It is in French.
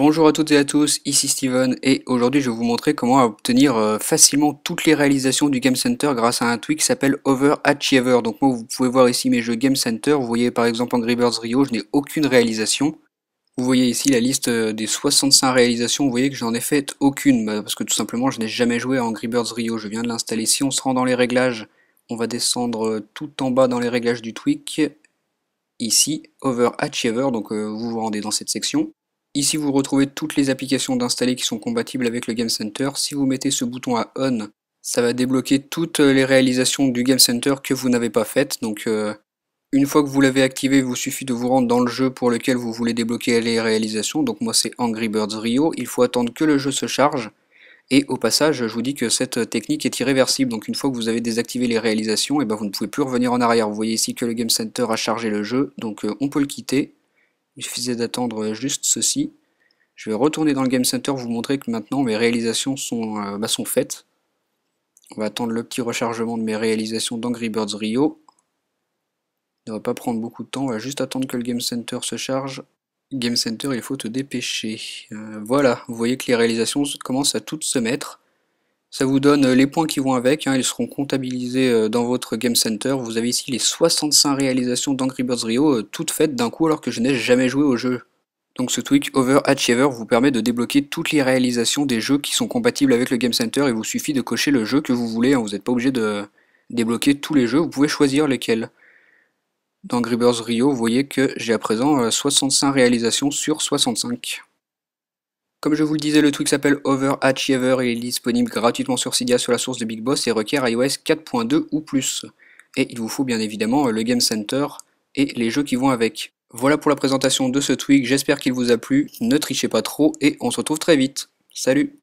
Bonjour à toutes et à tous, ici Steven et aujourd'hui je vais vous montrer comment obtenir facilement toutes les réalisations du Game Center grâce à un tweak qui s'appelle Overachiever. Donc moi vous pouvez voir ici mes jeux Game Center, vous voyez par exemple Angry Birds Rio, je n'ai aucune réalisation. Vous voyez ici la liste des 65 réalisations, vous voyez que j'en ai fait aucune, parce que tout simplement je n'ai jamais joué à Angry Birds Rio, je viens de l'installer. Si on se rend dans les réglages, on va descendre tout en bas dans les réglages du tweak, ici Overachiever, donc vous vous rendez dans cette section. Ici, vous retrouvez toutes les applications d'installer qui sont compatibles avec le Game Center. Si vous mettez ce bouton à On, ça va débloquer toutes les réalisations du Game Center que vous n'avez pas faites. Donc, une fois que vous l'avez activé, il vous suffit de vous rendre dans le jeu pour lequel vous voulez débloquer les réalisations. Donc, moi, c'est Angry Birds Rio. Il faut attendre que le jeu se charge. Et au passage, je vous dis que cette technique est irréversible. Donc, une fois que vous avez désactivé les réalisations, et ben, vous ne pouvez plus revenir en arrière. Vous voyez ici que le Game Center a chargé le jeu. Donc, on peut le quitter. Il suffisait d'attendre juste ceci. Je vais retourner dans le Game Center, vous montrer que maintenant mes réalisations sont faites. On va attendre le petit rechargement de mes réalisations d'Angry Birds Rio. Il ne va pas prendre beaucoup de temps, on va juste attendre que le Game Center se charge. Game Center, il faut te dépêcher. Voilà, vous voyez que les réalisations commencent à toutes se mettre. Ça vous donne les points qui vont avec, ils seront comptabilisés dans votre Game Center. Vous avez ici les 65 réalisations d'Angry Birds Rio, toutes faites d'un coup alors que je n'ai jamais joué au jeu. Donc ce tweak Overachiever vous permet de débloquer toutes les réalisations des jeux qui sont compatibles avec le Game Center. Il vous suffit de cocher le jeu que vous voulez, vous n'êtes pas obligé de débloquer tous les jeux, vous pouvez choisir lesquels. Dans Angry Birds Rio, vous voyez que j'ai à présent 65 réalisations sur 65. Comme je vous le disais, le tweak s'appelle Overachiever et il est disponible gratuitement sur Cydia sur la source de Big Boss et requiert iOS 4.2 ou plus. Et il vous faut bien évidemment le Game Center et les jeux qui vont avec. Voilà pour la présentation de ce tweak, j'espère qu'il vous a plu, ne trichez pas trop et on se retrouve très vite. Salut!